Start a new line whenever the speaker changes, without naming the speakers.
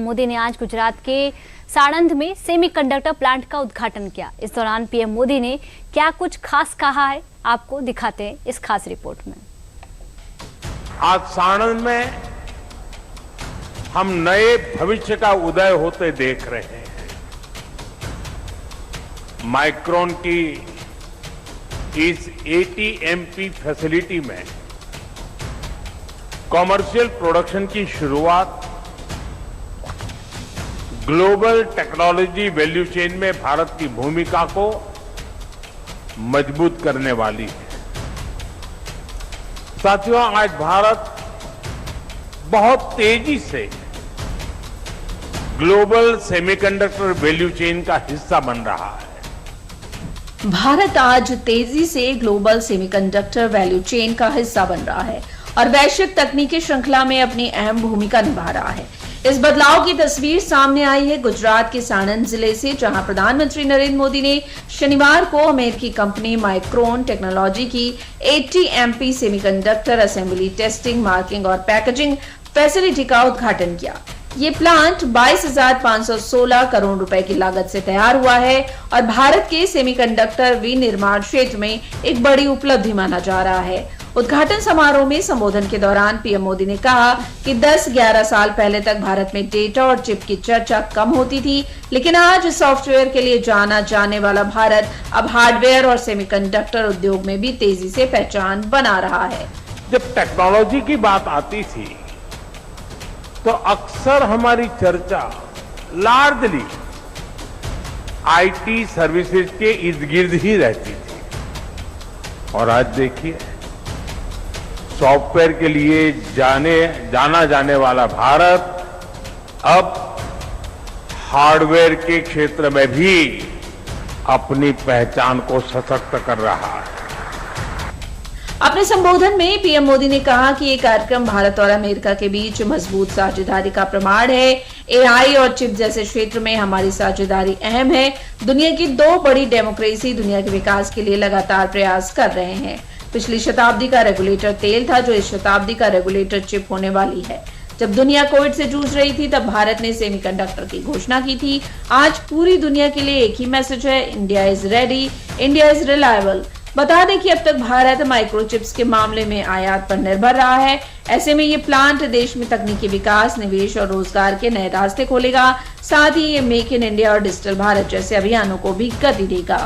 मोदी ने आज गुजरात के साणंद में सेमीकंडक्टर प्लांट का उद्घाटन किया। इस दौरान पीएम मोदी ने क्या कुछ खास कहा है, आपको दिखाते हैं इस खास रिपोर्ट में।
आज साणंद में हम नए भविष्य का उदय होते देख रहे हैं। माइक्रोन की इस ATMP फैसिलिटी में कॉमर्शियल प्रोडक्शन की शुरुआत ग्लोबल टेक्नोलॉजी वैल्यू चेन में भारत की भूमिका को मजबूत करने वाली है। साथियों, आज भारत बहुत तेजी से ग्लोबल सेमीकंडक्टर वैल्यू चेन का हिस्सा बन रहा है।
भारत आज तेजी से ग्लोबल सेमीकंडक्टर वैल्यू चेन का हिस्सा बन रहा है और वैश्विक तकनीकी श्रृंखला में अपनी अहम भूमिका निभा रहा है। इस बदलाव की तस्वीर सामने आई है गुजरात के साणंद जिले से, जहां प्रधानमंत्री नरेंद्र मोदी ने शनिवार को अमेरिकी कंपनी माइक्रोन टेक्नोलॉजी की ATMP semiconductor assembly, testing, marking और पैकेजिंग फैसिलिटी का उद्घाटन किया। ये प्लांट 22,516 करोड़ रुपए की लागत से तैयार हुआ है और भारत के सेमीकंडक्टर विनिर्माण क्षेत्र में एक बड़ी उपलब्धि माना जा रहा है। उद्घाटन समारोह में संबोधन के दौरान पीएम मोदी ने कहा कि 10-11 साल पहले तक भारत में डेटा और चिप की चर्चा कम होती थी, लेकिन आज सॉफ्टवेयर के लिए जाना जाने वाला भारत अब हार्डवेयर और सेमीकंडक्टर उद्योग में भी तेजी से पहचान बना रहा है।
जब टेक्नोलॉजी की बात आती थी तो अक्सर हमारी चर्चा लार्जली IT सर्विसेज के इर्द गिर्द ही रहती थी। और आज देखिए, सॉफ्टवेयर के लिए जाना जाने वाला भारत अब हार्डवेयर के क्षेत्र में भी अपनी पहचान को सशक्त कर रहा है।
अपने संबोधन में पीएम मोदी ने कहा कि ये कार्यक्रम भारत और अमेरिका के बीच मजबूत साझेदारी का प्रमाण है। AI और चिप जैसे क्षेत्र में हमारी साझेदारी अहम है। दुनिया की 2 बड़ी डेमोक्रेसी दुनिया के विकास के लिए लगातार प्रयास कर रहे हैं। पिछली शताब्दी का रेगुलेटर तेल था, जो इस शताब्दी का रेगुलेटर चिप होने वाली है। जब दुनिया कोविड से जूझ रही थी, तब भारत ने सेमीकंडक्टर की घोषणा की थी। आज पूरी दुनिया के लिए एक ही मैसेज है, India is ready, India is reliable. बता दें कि अब तक भारत माइक्रोचिप्स के मामले में आयात पर निर्भर रहा है। ऐसे में ये प्लांट देश में तकनीकी विकास, निवेश और रोजगार के नए रास्ते खोलेगा। साथ ही ये मेक इन इंडिया और डिजिटल भारत जैसे अभियानों को भी गति देगा।